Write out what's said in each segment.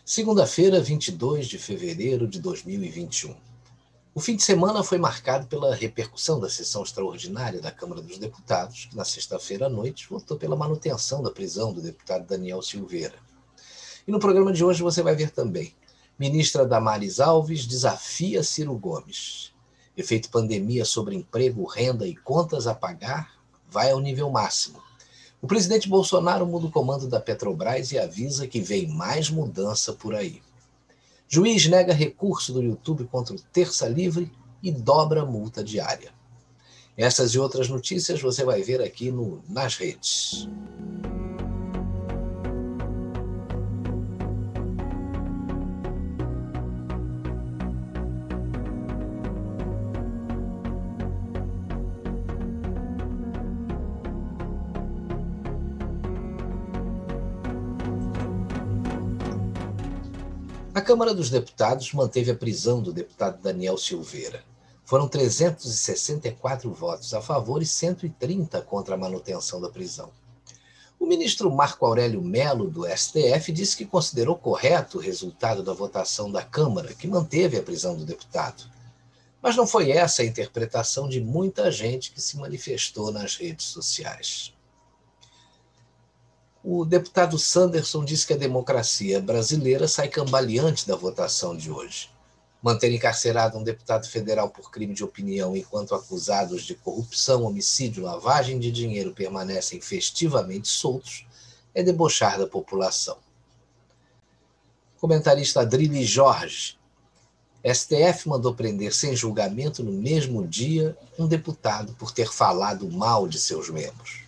Segunda-feira, 22 de fevereiro de 2021. O fim de semana foi marcado pela repercussão da sessão extraordinária da Câmara dos Deputados, que na sexta-feira à noite votou pela manutenção da prisão do deputado Daniel Silveira. E no programa de hoje você vai ver também: ministra Damares Alves desafia Ciro Gomes. Efeito pandemia sobre emprego, renda e contas a pagar vai ao nível máximo. O presidente Bolsonaro muda o comando da Petrobras e avisa que vem mais mudança por aí. Juiz nega recurso do YouTube contra o Terça Livre e dobra a multa diária. Essas e outras notícias você vai ver aqui no Nas Redes. A Câmara dos Deputados manteve a prisão do deputado Daniel Silveira. Foram 364 votos a favor e 130 contra a manutenção da prisão. O ministro Marco Aurélio Mello, do STF, disse que considerou correto o resultado da votação da Câmara, que manteve a prisão do deputado. Mas não foi essa a interpretação de muita gente que se manifestou nas redes sociais. O deputado Sanderson disse que a democracia brasileira sai cambaleante da votação de hoje. Manter encarcerado um deputado federal por crime de opinião enquanto acusados de corrupção, homicídio e lavagem de dinheiro permanecem festivamente soltos é debochar da população. Comentarista Adrilles Jorge: STF mandou prender sem julgamento no mesmo dia um deputado por ter falado mal de seus membros.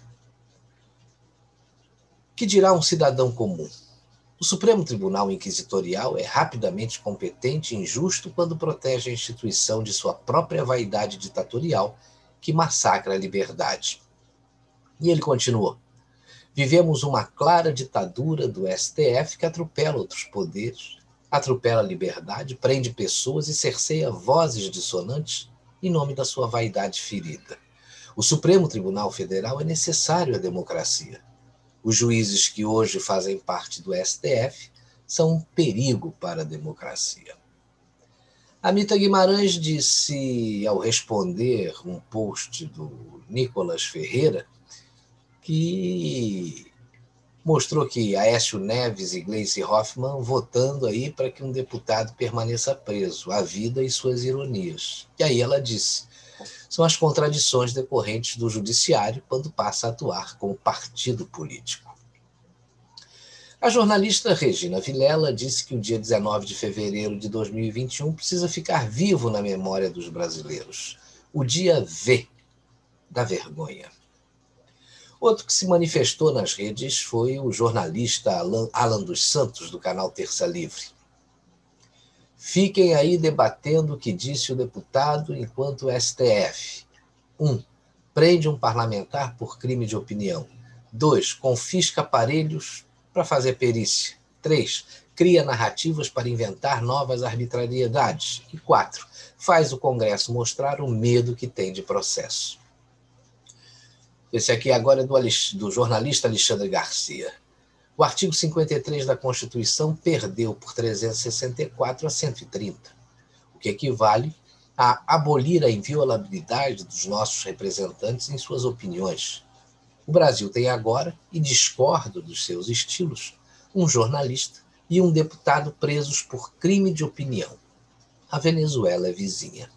Que dirá um cidadão comum? O Supremo Tribunal Inquisitorial é rapidamente competente e injusto quando protege a instituição de sua própria vaidade ditatorial, que massacra a liberdade. E ele continuou: vivemos uma clara ditadura do STF que atropela outros poderes, atropela a liberdade, prende pessoas e cerceia vozes dissonantes em nome da sua vaidade ferida. O Supremo Tribunal Federal é necessário à democracia. Os juízes que hoje fazem parte do STF são um perigo para a democracia. Amita Guimarães disse, ao responder um post do Nicolas Ferreira, que mostrou que Aécio Neves e Gleice Hoffmann votando aí para que um deputado permaneça preso, a vida e suas ironias. E aí ela disse: são as contradições decorrentes do judiciário quando passa a atuar como partido político. A jornalista Regina Vilela disse que o dia 19 de fevereiro de 2021 precisa ficar vivo na memória dos brasileiros. O dia V da vergonha. Outro que se manifestou nas redes foi o jornalista Alan dos Santos, do canal Terça Livre. Fiquem aí debatendo o que disse o deputado enquanto o STF. 1. Prende um parlamentar por crime de opinião. 2. Confisca aparelhos para fazer perícia. 3. Cria narrativas para inventar novas arbitrariedades. E 4. Faz o Congresso mostrar o medo que tem de processo. Esse aqui agora é do jornalista Alexandre Garcia. O artigo 53 da Constituição perdeu por 364 a 130, o que equivale a abolir a inviolabilidade dos nossos representantes em suas opiniões. O Brasil tem agora, e discordo dos seus estilos, um jornalista e um deputado presos por crime de opinião. A Venezuela é vizinha.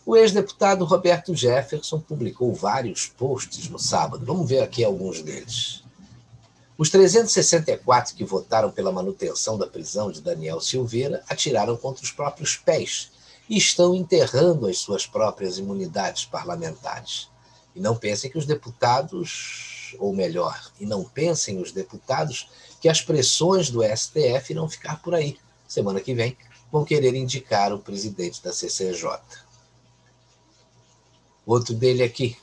O ex-deputado Roberto Jefferson publicou vários posts no sábado. Vamos ver aqui alguns deles. Os 364 que votaram pela manutenção da prisão de Daniel Silveira atiraram contra os próprios pés e estão enterrando as suas próprias imunidades parlamentares. E não pensem que os deputados, ou melhor, não pensem os deputados que as pressões do STF irão ficar por aí. Semana que vem vão querer indicar o presidente da CCJ. Outro dele aqui.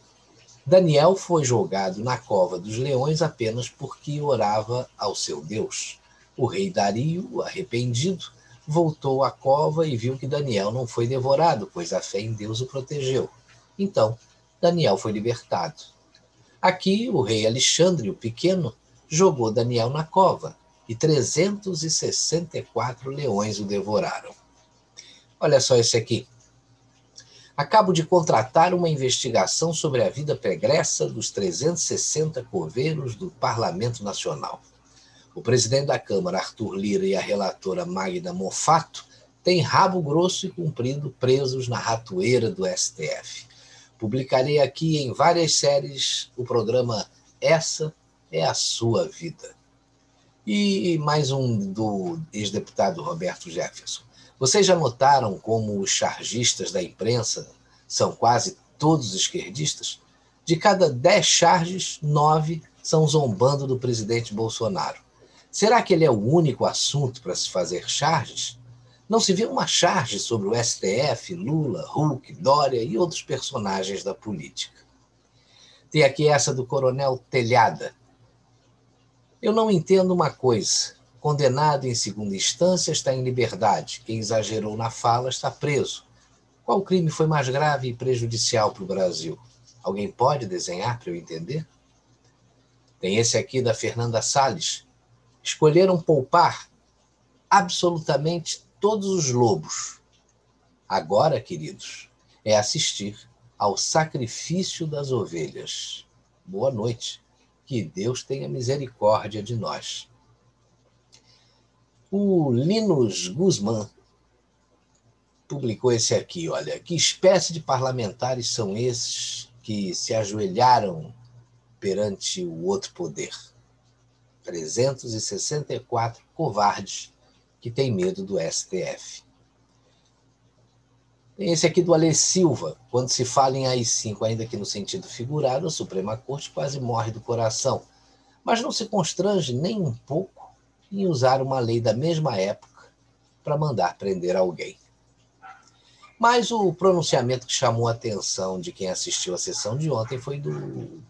Daniel foi jogado na cova dos leões apenas porque orava ao seu Deus. O rei Dario, arrependido, voltou à cova e viu que Daniel não foi devorado, pois a fé em Deus o protegeu. Então, Daniel foi libertado. Aqui, o rei Alexandre o Pequeno jogou Daniel na cova e 364 leões o devoraram. Olha só esse aqui. Acabo de contratar uma investigação sobre a vida pregressa dos 360 coveiros do Parlamento Nacional. O presidente da Câmara, Arthur Lira, e a relatora Magda Mofato têm rabo grosso e comprido presos na ratoeira do STF. Publicarei aqui em várias séries o programa Essa é a Sua Vida. E mais um do ex-deputado Roberto Jefferson. Vocês já notaram como os chargistas da imprensa são quase todos esquerdistas? De cada 10 charges, 9 são zombando do presidente Bolsonaro. Será que ele é o único assunto para se fazer charges? Não se vê uma charge sobre o STF, Lula, Huck, Dória e outros personagens da política. Tem aqui essa do coronel Telhada. Eu não entendo uma coisa. Condenado em segunda instância está em liberdade. Quem exagerou na fala está preso. Qual crime foi mais grave e prejudicial para o Brasil? Alguém pode desenhar para eu entender? Tem esse aqui da Fernanda Salles. Escolheram poupar absolutamente todos os lobos. Agora, queridos, é assistir ao sacrifício das ovelhas. Boa noite. Que Deus tenha misericórdia de nós. O Linus Guzmán publicou esse aqui, olha. Que espécie de parlamentares são esses que se ajoelharam perante o outro poder? 364 covardes que têm medo do STF. Tem esse aqui do Ale Silva. Quando se fala em AI-5, ainda que no sentido figurado, a Suprema Corte quase morre do coração. Mas não se constrange nem um pouco em usar uma lei da mesma época para mandar prender alguém. Mas o pronunciamento que chamou a atenção de quem assistiu à sessão de ontem foi do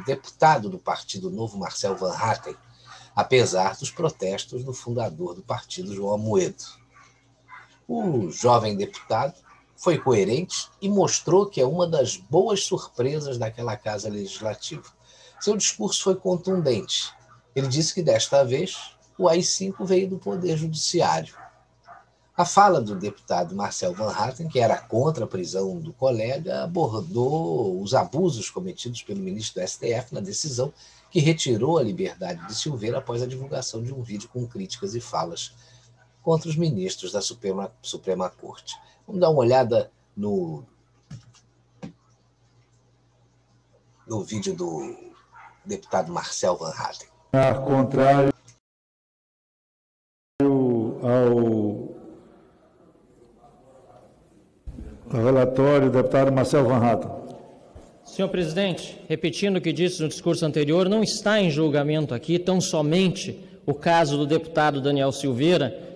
deputado do Partido Novo, Marcel Van Hatten, apesar dos protestos do fundador do partido, João Amoedo. O jovem deputado foi coerente e mostrou que é uma das boas surpresas daquela casa legislativa. Seu discurso foi contundente. Ele disse que, desta vez, o AI-5 veio do Poder Judiciário. A fala do deputado Marcel Van Hatten, que era contra a prisão do colega, abordou os abusos cometidos pelo ministro do STF na decisão que retirou a liberdade de Silveira após a divulgação de um vídeo com críticas e falas contra os ministros da Suprema Corte. Vamos dar uma olhada no vídeo do deputado Marcel Van Hatten. Contrário ao relatório do deputado Marcel Van Hatten. Senhor presidente, repetindo o que disse no discurso anterior, não está em julgamento aqui tão somente o caso do deputado Daniel Silveira,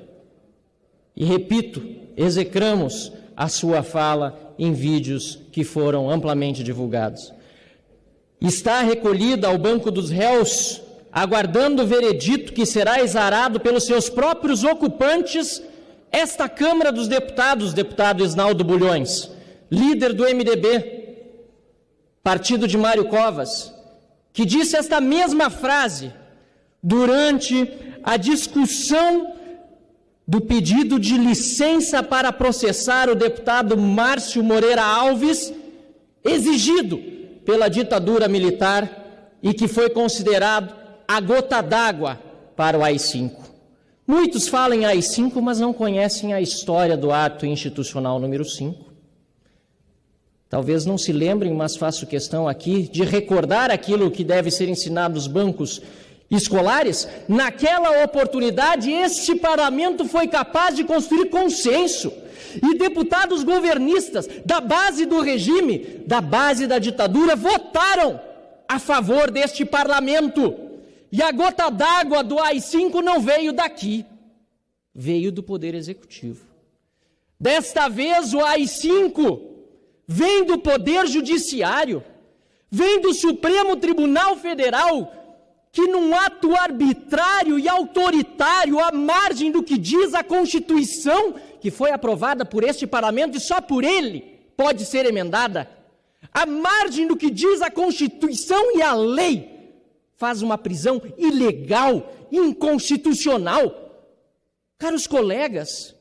e repito, execramos a sua fala em vídeos que foram amplamente divulgados. Está recolhida ao banco dos réus, aguardando o veredito que será exarado pelos seus próprios ocupantes, esta Câmara dos Deputados, deputado Isnaldo Bulhões, líder do MDB, partido de Mário Covas, que disse esta mesma frase durante a discussão do pedido de licença para processar o deputado Márcio Moreira Alves, exigido pela ditadura militar e que foi considerado a gota d'água para o AI-5. Muitos falam em AI-5, mas não conhecem a história do ato institucional número 5. Talvez não se lembrem, mas faço questão aqui de recordar aquilo que deve ser ensinado nos bancos escolares. Naquela oportunidade, este parlamento foi capaz de construir consenso. E deputados governistas da base do regime, da base da ditadura, votaram a favor deste parlamento. E a gota d'água do AI-5 não veio daqui, veio do Poder Executivo. Desta vez, o AI-5 vem do Poder Judiciário, vem do Supremo Tribunal Federal, que num ato arbitrário e autoritário, à margem do que diz a Constituição, que foi aprovada por este parlamento e só por ele pode ser emendada, à margem do que diz a Constituição e a lei, faz uma prisão ilegal, inconstitucional. Caros colegas,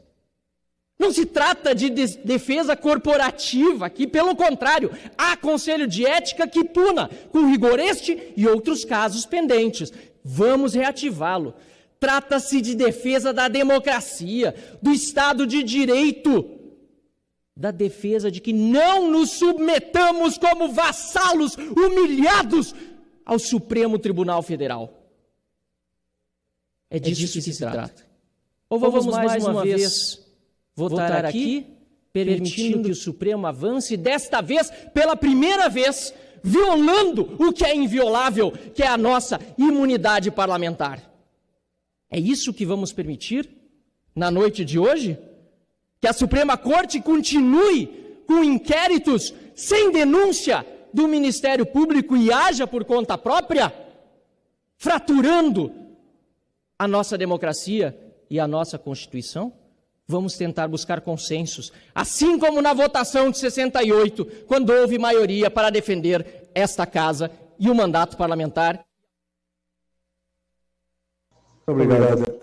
não se trata de defesa corporativa aqui, pelo contrário, há conselho de ética que puna com rigor este e outros casos pendentes. Vamos reativá-lo. Trata-se de defesa da democracia, do Estado de Direito, da defesa de que não nos submetamos como vassalos humilhados ao Supremo Tribunal Federal. É disso que se trata. Ou vamos mais uma vez votar aqui, permitindo que o Supremo avance, desta vez, pela primeira vez, violando o que é inviolável, que é a nossa imunidade parlamentar. É isso que vamos permitir na noite de hoje? Que a Suprema Corte continue com inquéritos sem denúncia do Ministério Público e haja por conta própria, fraturando a nossa democracia e a nossa Constituição? Vamos tentar buscar consensos, assim como na votação de 68, quando houve maioria para defender esta casa e o mandato parlamentar. Obrigado.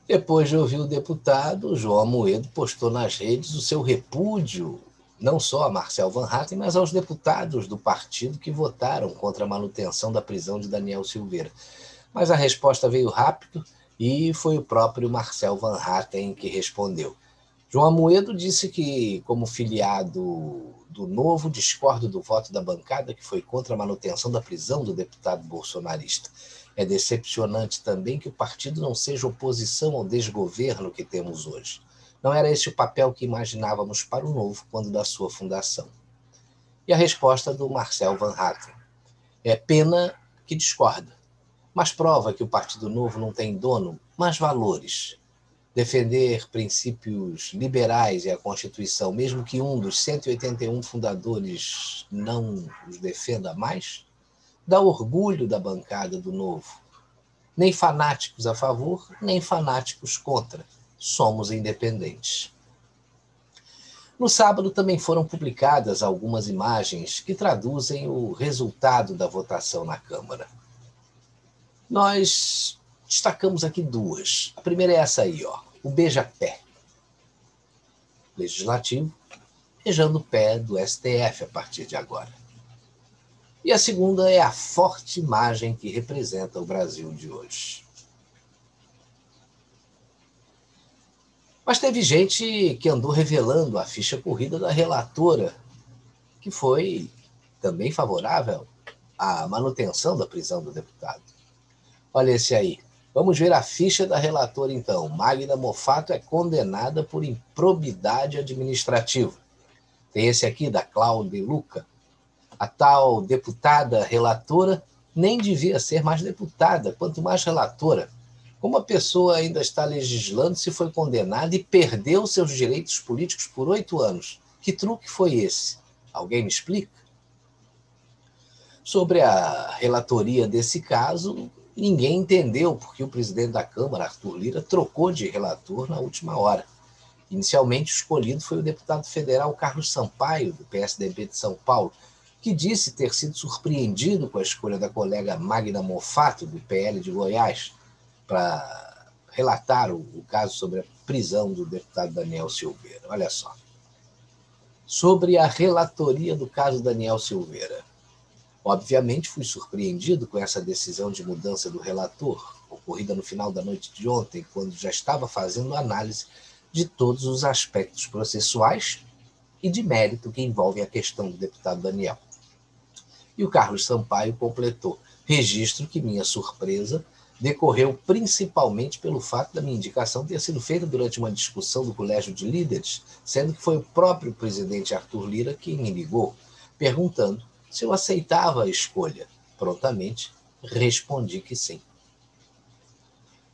Depois de ouvir o deputado, João Amoedo postou nas redes o seu repúdio, não só a Marcel Van Hatten, mas aos deputados do partido que votaram contra a manutenção da prisão de Daniel Silveira. Mas a resposta veio rápido e foi o próprio Marcel Van Hatten que respondeu. João Amoedo disse que, como filiado do Novo, discordo do voto da bancada que foi contra a manutenção da prisão do deputado bolsonarista. É decepcionante também que o partido não seja oposição ao desgoverno que temos hoje. Não era esse o papel que imaginávamos para o Novo quando da sua fundação. E a resposta do Marcel Van Hatten. É pena que discorda, mas prova que o Partido Novo não tem dono, mas valores. Defender princípios liberais e a Constituição, mesmo que um dos 181 fundadores não os defenda mais, dá orgulho da bancada do Novo. Nem fanáticos a favor, nem fanáticos contra. Somos independentes. No sábado também foram publicadas algumas imagens que traduzem o resultado da votação na Câmara. Nós destacamos aqui duas. A primeira é essa aí, ó, o beija-pé. Legislativo beijando o pé do STF a partir de agora. E a segunda é a forte imagem que representa o Brasil de hoje. Mas teve gente que andou revelando a ficha corrida da relatora, que foi também favorável à manutenção da prisão do deputado. Olha esse aí. Vamos ver a ficha da relatora, então. Magda Mofato é condenada por improbidade administrativa. Tem esse aqui, da Cláudia Luca. A tal deputada relatora nem devia ser mais deputada, quanto mais relatora. Como a pessoa ainda está legislando se foi condenada e perdeu seus direitos políticos por 8 anos? Que truque foi esse? Alguém me explica? Sobre a relatoria desse caso, ninguém entendeu porque o presidente da Câmara, Arthur Lira, trocou de relator na última hora. Inicialmente escolhido foi o deputado federal Carlos Sampaio, do PSDB de São Paulo, que disse ter sido surpreendido com a escolha da colega Magda Mofato, do PL de Goiás, para relatar o caso sobre a prisão do deputado Daniel Silveira. Olha só. Sobre a relatoria do caso Daniel Silveira. Obviamente fui surpreendido com essa decisão de mudança do relator, ocorrida no final da noite de ontem, quando já estava fazendo análise de todos os aspectos processuais e de mérito que envolvem a questão do deputado Daniel. E o Carlos Sampaio completou: registro que minha surpresa decorreu principalmente pelo fato da minha indicação ter sido feita durante uma discussão do Colégio de Líderes, sendo que foi o próprio presidente Arthur Lira quem me ligou, perguntando se eu aceitava a escolha. Prontamente respondi que sim.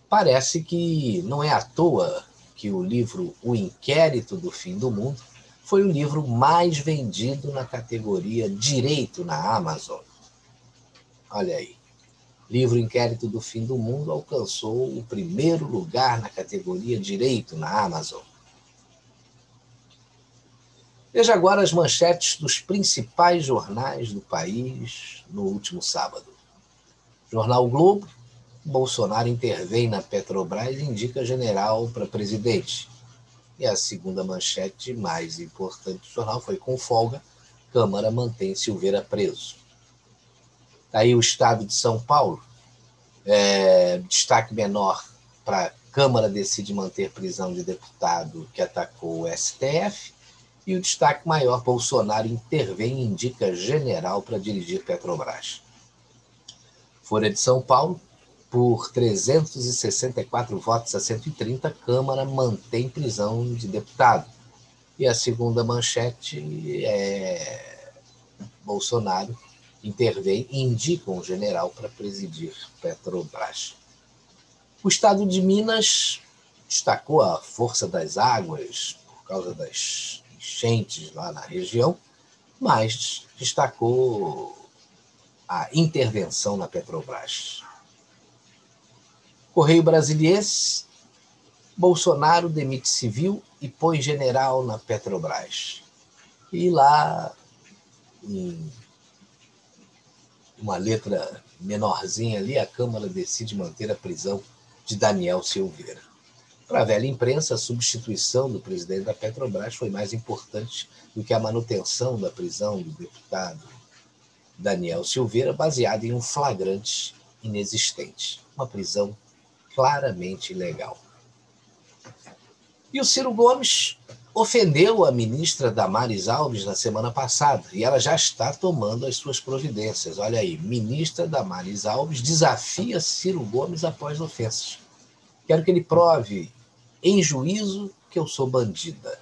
Parece que não é à toa que o livro O Inquérito do Fim do Mundo foi o livro mais vendido na categoria Direito na Amazon. Olha aí. Livro Inquérito do Fim do Mundo alcançou o primeiro lugar na categoria Direito na Amazon. Veja agora as manchetes dos principais jornais do país no último sábado. Jornal o Globo: Bolsonaro intervém na Petrobras e indica general para presidente. E a segunda manchete mais importante do jornal foi: com folga, Câmara mantém Silveira preso. Aí o Estado de São Paulo, destaque menor para Câmara decide manter prisão de deputado que atacou o STF. E o destaque maior: Bolsonaro intervém e indica general para dirigir Petrobras. Folha de São Paulo: por 364 votos a 130, Câmara mantém prisão de deputado. E a segunda manchete é: Bolsonaro intervém e indica um general para presidir Petrobras. O Estado de Minas destacou a força das águas por causa das enchentes lá na região, mas destacou a intervenção na Petrobras. Correio Brasiliense: Bolsonaro demite civil e põe general na Petrobras. E lá, em uma letra menorzinha ali, a Câmara decide manter a prisão de Daniel Silveira. Para a velha imprensa, a substituição do presidente da Petrobras foi mais importante do que a manutenção da prisão do deputado Daniel Silveira, baseada em um flagrante inexistente. Uma prisão claramente ilegal. E o Ciro Gomes ofendeu a ministra Damares Alves na semana passada, e ela já está tomando as suas providências. Olha aí, ministra Damares Alves desafia Ciro Gomes após ofensas. Quero que ele prove em juízo que eu sou bandida.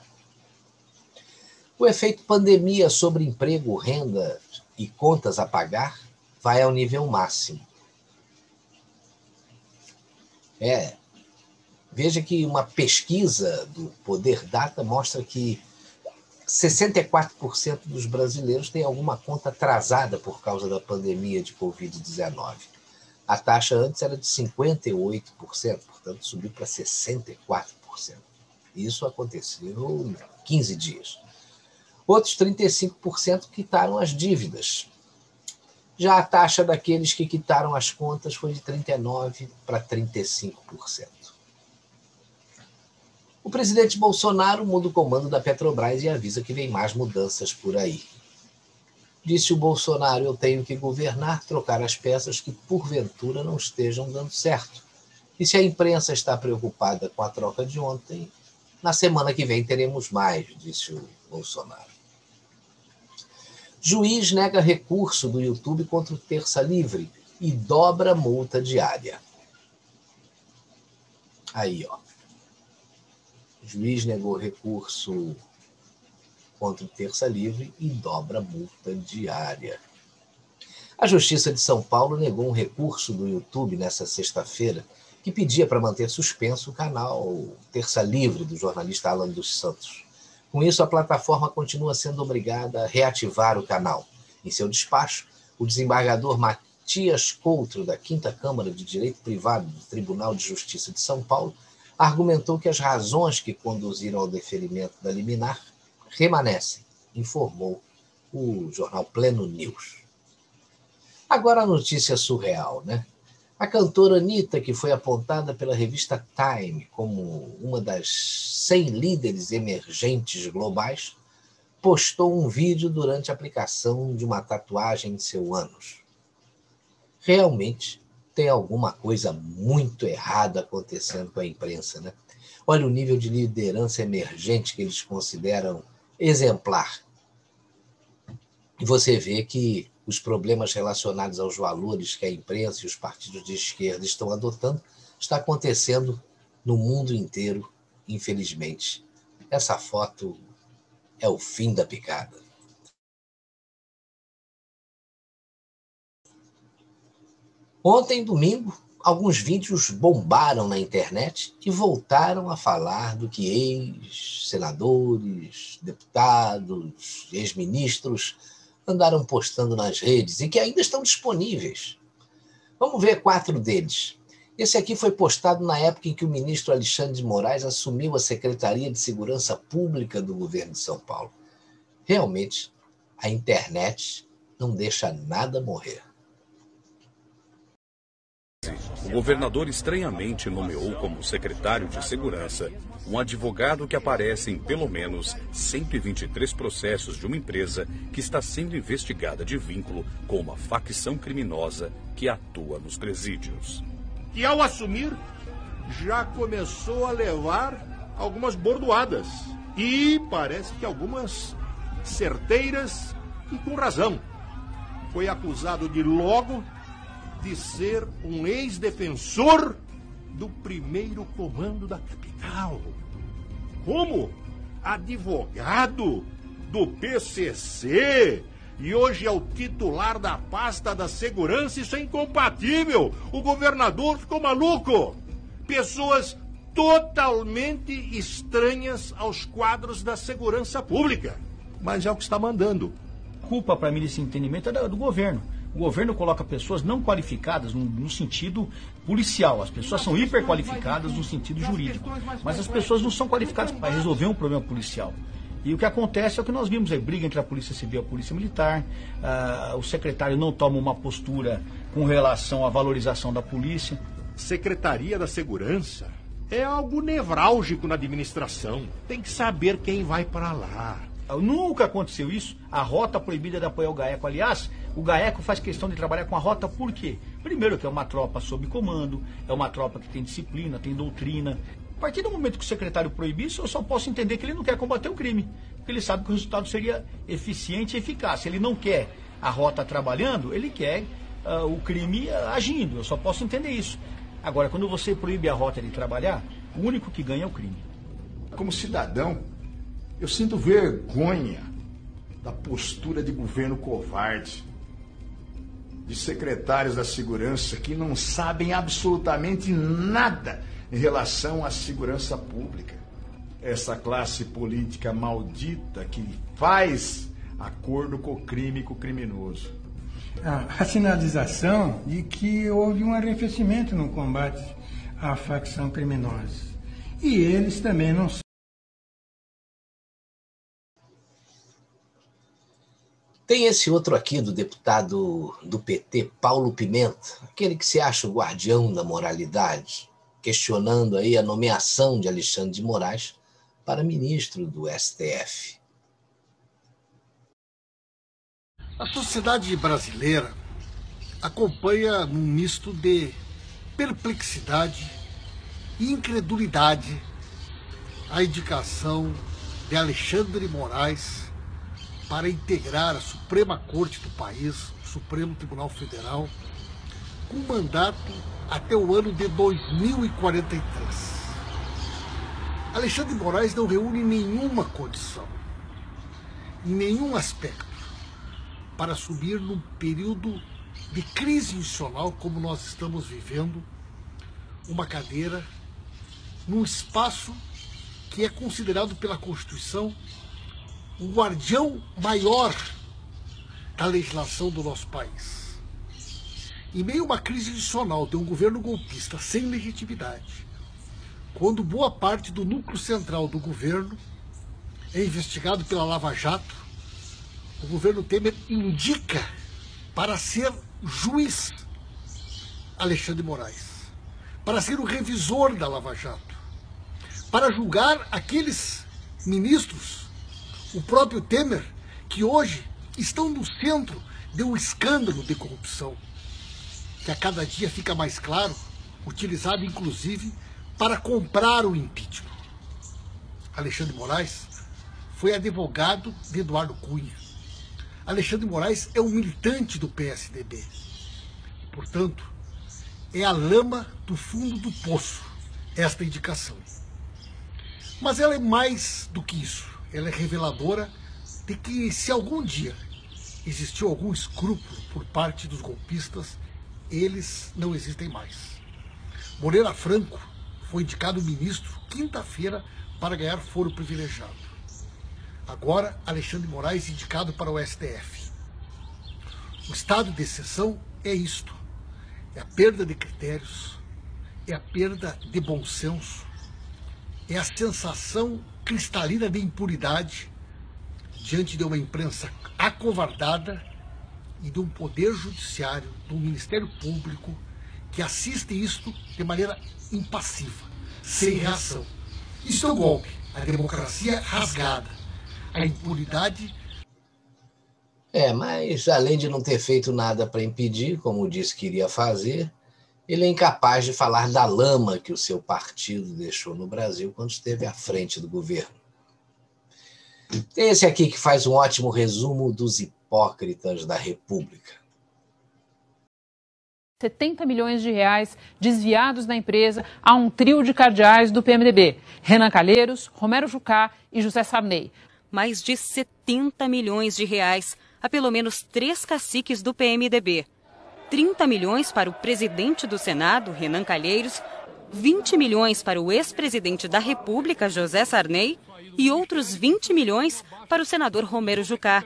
O efeito pandemia sobre emprego, renda e contas a pagar vai ao nível máximo. Veja que uma pesquisa do Poder Data mostra que 64% dos brasileiros têm alguma conta atrasada por causa da pandemia de Covid-19. A taxa antes era de 58%, portanto subiu para 64%. Isso aconteceu em 15 dias. Outros 35% quitaram as dívidas. Já a taxa daqueles que quitaram as contas foi de 39% para 35%. O presidente Bolsonaro muda o comando da Petrobras e avisa que vem mais mudanças por aí. Disse o Bolsonaro: eu tenho que governar, trocar as peças que porventura não estejam dando certo. E se a imprensa está preocupada com a troca de ontem, na semana que vem teremos mais, disse o Bolsonaro. Juiz nega recurso do YouTube contra o Terça Livre e dobra multa diária. Aí, ó. O juiz negou recurso contra o Terça Livre e dobra multa diária. A Justiça de São Paulo negou um recurso do YouTube nesta sexta-feira que pedia para manter suspenso o canal Terça Livre do jornalista Alan dos Santos. Com isso, a plataforma continua sendo obrigada a reativar o canal. Em seu despacho, o desembargador Matias Coutro, da 5ª Câmara de Direito Privado do Tribunal de Justiça de São Paulo, argumentou que as razões que conduziram ao deferimento da liminar remanescem, informou o jornal Pleno News. Agora a notícia surreal, né? A cantora Anitta, que foi apontada pela revista Time como uma das 100 líderes emergentes globais, postou um vídeo durante a aplicação de uma tatuagem em seu ânus. Realmente tem alguma coisa muito errada acontecendo com a imprensa, né? Olha o nível de liderança emergente que eles consideram exemplar. E você vê que os problemas relacionados aos valores que a imprensa e os partidos de esquerda estão adotando está acontecendo no mundo inteiro, infelizmente. Essa foto é o fim da picada. Ontem, domingo, alguns vídeos bombaram na internet e voltaram a falar do que ex-senadores, deputados, ex-ministros andaram postando nas redes e que ainda estão disponíveis. Vamos ver 4 deles. Esse aqui foi postado na época em que o ministro Alexandre de Moraes assumiu a Secretaria de Segurança Pública do governo de São Paulo. Realmente, a internet não deixa nada morrer. O governador estranhamente nomeou como secretário de Segurança um advogado que aparece em pelo menos 123 processos de uma empresa que está sendo investigada de vínculo com uma facção criminosa que atua nos presídios. E ao assumir, já começou a levar algumas bordoadas. E parece que algumas certeiras e com razão. Foi acusado de logo de ser um ex-defensor do primeiro comando da capital. Como advogado do PCC e hoje é o titular da pasta da segurança, isso é incompatível. O governador ficou maluco. Pessoas totalmente estranhas aos quadros da segurança pública. Mas é o que está mandando. Culpa para mim desse entendimento é do governo. O governo coloca pessoas não qualificadas no sentido policial. As pessoas são hiperqualificadas no sentido jurídico. Mas as pessoas não são qualificadas para resolver um problema policial. E o que acontece é o que nós vimos aí, briga entre a Polícia Civil e a Polícia Militar. O secretário não toma uma postura com relação à valorização da polícia. Secretaria da Segurança é algo nevrálgico na administração. Tem que saber quem vai para lá. Nunca aconteceu isso. A rota proibida de apoiar o GAECO. Aliás, o GAECO faz questão de trabalhar com a rota por quê? Primeiro que é uma tropa sob comando, é uma tropa que tem disciplina, tem doutrina. A partir do momento que o secretário proibir isso, eu só posso entender que ele não quer combater o crime. Porque ele sabe que o resultado seria eficiente e eficaz. Se ele não quer a rota trabalhando, ele quer o crime agindo. Eu só posso entender isso. Agora, quando você proíbe a rota de trabalhar, o único que ganha é o crime. Como cidadão, eu sinto vergonha da postura de governo covarde, de secretários da segurança que não sabem absolutamente nada em relação à segurança pública. Essa classe política maldita que faz acordo com o crime e com o criminoso. A sinalização de que houve um arrefecimento no combate à facção criminosa. E eles também não são. Tem esse outro aqui do deputado do PT, Paulo Pimenta, aquele que se acha o guardião da moralidade, questionando aí a nomeação de Alexandre de Moraes para ministro do STF. A sociedade brasileira acompanha um misto de perplexidade e incredulidade a indicação de Alexandre de Moraes para integrar a Suprema Corte do país, o Supremo Tribunal Federal, com mandato até o ano de 2043. Alexandre de Moraes não reúne nenhuma condição, em nenhum aspecto, para assumir num período de crise institucional como nós estamos vivendo, uma cadeira num espaço que é considerado pela Constituição o guardião maior da legislação do nosso país. Em meio a uma crise institucional de um governo golpista sem legitimidade, quando boa parte do núcleo central do governo é investigado pela Lava Jato, o governo Temer indica para ser juiz Alexandre de Moraes, para ser o revisor da Lava Jato, para julgar aqueles ministros, o próprio Temer, que hoje estão no centro de um escândalo de corrupção, que a cada dia fica mais claro, utilizado inclusive para comprar o impeachment. Alexandre de Moraes foi advogado de Eduardo Cunha. Alexandre de Moraes é um militante do PSDB. Portanto, é a lama do fundo do poço, esta indicação. Mas ela é mais do que isso. Ela é reveladora de que, se algum dia existiu algum escrúpulo por parte dos golpistas, eles não existem mais. Moreira Franco foi indicado ministro quinta-feira para ganhar foro privilegiado. Agora, Alexandre de Moraes indicado para o STF. O estado de exceção é isto. É a perda de critérios, é a perda de bom senso, é a sensação cristalina de impunidade diante de uma imprensa acovardada e de um poder judiciário, de um Ministério Público que assiste isto de maneira impassiva, sem reação. Isso é o golpe, a democracia rasgada, a impunidade. Mas além de não ter feito nada para impedir, como disse que iria fazer, ele é incapaz de falar da lama que o seu partido deixou no Brasil quando esteve à frente do governo. Tem esse aqui que faz um ótimo resumo dos hipócritas da República. 70 milhões de reais desviados da empresa a um trio de cardeais do PMDB, Renan Calheiros, Romero Jucá e José Sarney. Mais de 70 milhões de reais a pelo menos 3 caciques do PMDB. 30 milhões para o presidente do Senado, Renan Calheiros, 20 milhões para o ex-presidente da República, José Sarney, e outros 20 milhões para o senador Romero Jucá.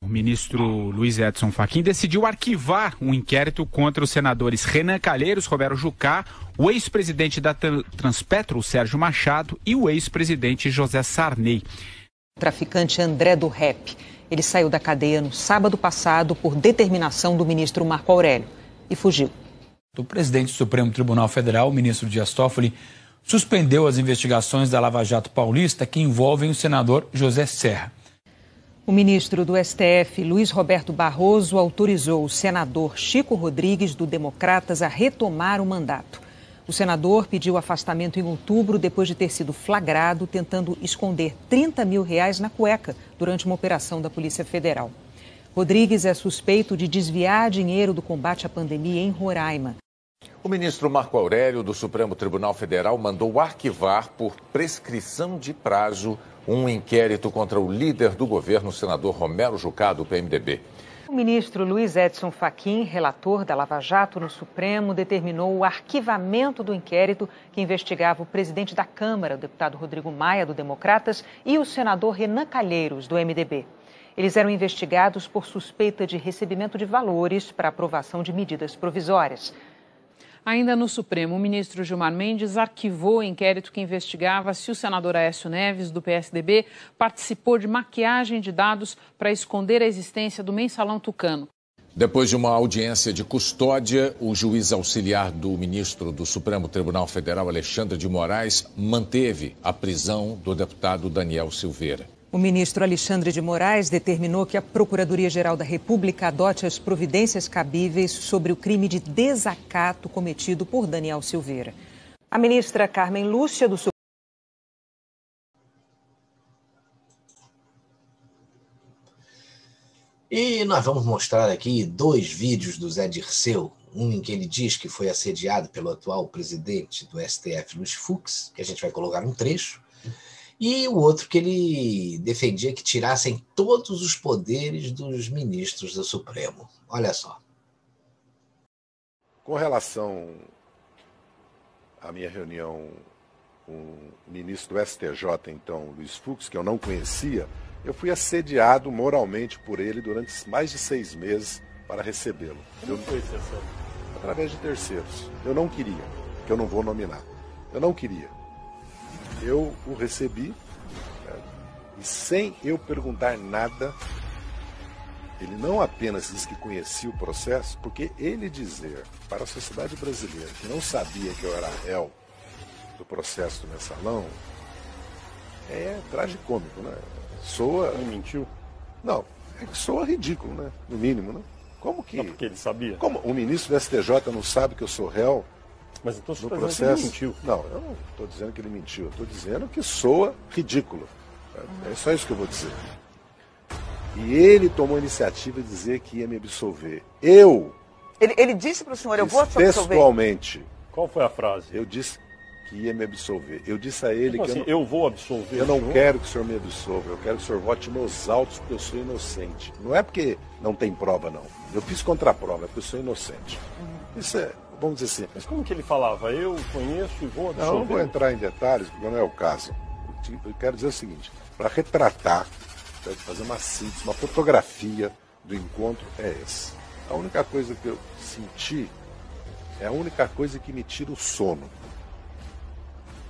O ministro Luiz Edson Fachin decidiu arquivar um inquérito contra os senadores Renan Calheiros, Romero Jucá, o ex-presidente da Transpetro, Sérgio Machado, e o ex-presidente José Sarney. O traficante André do Rep. Ele saiu da cadeia no sábado passado por determinação do ministro Marco Aurélio e fugiu. O presidente do Supremo Tribunal Federal, o ministro Dias Toffoli, suspendeu as investigações da Lava Jato Paulista que envolvem o senador José Serra. O ministro do STF, Luiz Roberto Barroso, autorizou o senador Chico Rodrigues, do Democratas, a retomar o mandato. O senador pediu afastamento em outubro depois de ter sido flagrado tentando esconder R$30 mil na cueca durante uma operação da Polícia Federal. Rodrigues é suspeito de desviar dinheiro do combate à pandemia em Roraima. O ministro Marco Aurélio, do Supremo Tribunal Federal, mandou arquivar por prescrição de prazo um inquérito contra o líder do governo, o senador Romero Jucá, do PMDB. O ministro Luiz Edson Fachin, relator da Lava Jato no Supremo, determinou o arquivamento do inquérito que investigava o presidente da Câmara, o deputado Rodrigo Maia, do Democratas, e o senador Renan Calheiros, do MDB. Eles eram investigados por suspeita de recebimento de valores para aprovação de medidas provisórias. Ainda no Supremo, o ministro Gilmar Mendes arquivou o inquérito que investigava se o senador Aécio Neves, do PSDB, participou de maquiagem de dados para esconder a existência do mensalão tucano. Depois de uma audiência de custódia, o juiz auxiliar do ministro do Supremo Tribunal Federal, Alexandre de Moraes, manteve a prisão do deputado Daniel Silveira. O ministro Alexandre de Moraes determinou que a Procuradoria-Geral da República adote as providências cabíveis sobre o crime de desacato cometido por Daniel Silveira. A ministra Carmen Lúcia do Supremo. E nós vamos mostrar aqui 2 vídeos do Zé Dirceu, um em que ele diz que foi assediado pelo atual presidente do STF, Luiz Fux, que a gente vai colocar um trecho, e o outro que ele defendia que tirassem todos os poderes dos ministros do Supremo. Olha só. Com relação à minha reunião com o ministro do STJ, então, Luiz Fux, que eu não conhecia, eu fui assediado moralmente por ele durante mais de 6 meses para recebê-lo. Como foi esse assédio? Através de terceiros. Eu não queria, que eu não vou nominar. Eu não queria. Eu o recebi, e sem eu perguntar nada, ele não apenas disse que conhecia o processo, porque ele dizer para a sociedade brasileira que não sabia que eu era réu do processo do mensalão, é tragicômico, né? Soa... Ele mentiu? Não, é que soa ridículo, né? No mínimo, né? Como que... Não, porque ele sabia. Como o ministro do STJ não sabe que eu sou réu? Mas então no processo. Ele mentiu. Não, eu não estou dizendo que ele mentiu. Eu estou dizendo que soa ridículo. É só isso que eu vou dizer. E ele tomou a iniciativa de dizer que ia me absolver. Ele disse para o senhor, eu vou te absolver? Textualmente. Qual foi a frase? Eu disse que ia me absolver. Eu disse a ele Como que assim, eu vou absolver. Eu não quero que o senhor me absolva. Eu quero que o senhor vote nos autos porque eu sou inocente. Não é porque não tem prova, não. Eu fiz contraprova, é porque eu sou inocente. Isso é... Vamos dizer assim. Mas como que ele falava? Eu conheço e vou absolver? Não, não vou entrar em detalhes, porque não é o caso. Eu quero dizer o seguinte, para retratar, fazer uma síntese, uma fotografia do encontro é essa. A única coisa que eu senti é a única coisa que me tira o sono.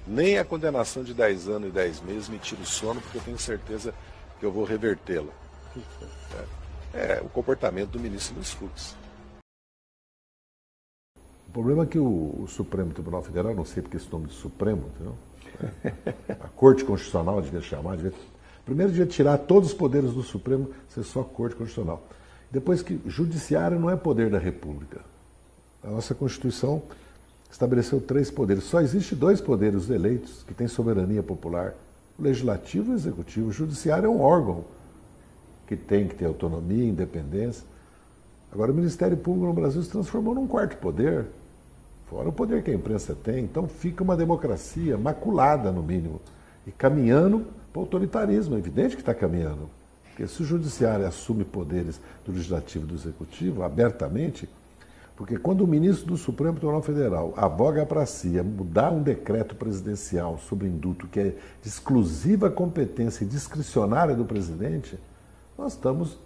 Nem a condenação de 10 anos e 10 meses me tira o sono, porque eu tenho certeza que eu vou revertê-la. É o comportamento do ministro Luiz Fux. O problema é que o Supremo Tribunal Federal, não sei porque esse nome de Supremo, entendeu? A Corte Constitucional devia chamar, primeiro devia tirar todos os poderes do Supremo, ser só Corte Constitucional. Depois que Judiciário não é poder da República. A nossa Constituição estabeleceu 3 poderes. Só existe 2 poderes eleitos que têm soberania popular. O Legislativo e o Executivo. O Judiciário é um órgão que tem que ter autonomia, independência. Agora o Ministério Público no Brasil se transformou num 4º poder, fora o poder que a imprensa tem. Então fica uma democracia maculada, no mínimo, e caminhando para o autoritarismo. É evidente que está caminhando. Porque se o Judiciário assume poderes do Legislativo e do Executivo abertamente, porque quando o ministro do Supremo Tribunal Federal aboga para si mudar um decreto presidencial sobre indulto que é de exclusiva competência e discricionária do presidente, nós estamos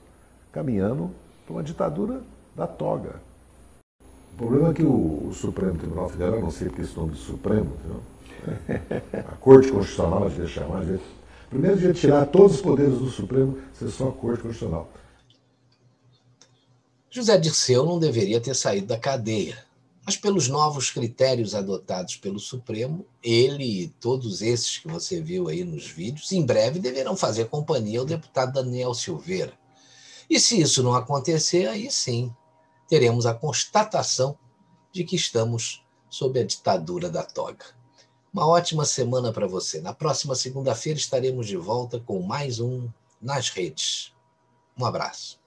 caminhando para uma ditadura da toga. O problema é que o Supremo Tribunal Federal, não sei porque esse nome de Supremo, a Corte Constitucional devia chamar, primeiro devia tirar todos os poderes do Supremo, ser só a Corte Constitucional. José Dirceu não deveria ter saído da cadeia, mas pelos novos critérios adotados pelo Supremo, ele e todos esses que você viu aí nos vídeos, em breve deverão fazer companhia ao deputado Daniel Silveira. E se isso não acontecer, aí sim, teremos a constatação de que estamos sob a ditadura da toga. Uma ótima semana para você. Na próxima segunda-feira estaremos de volta com mais um Nas Redes. Um abraço.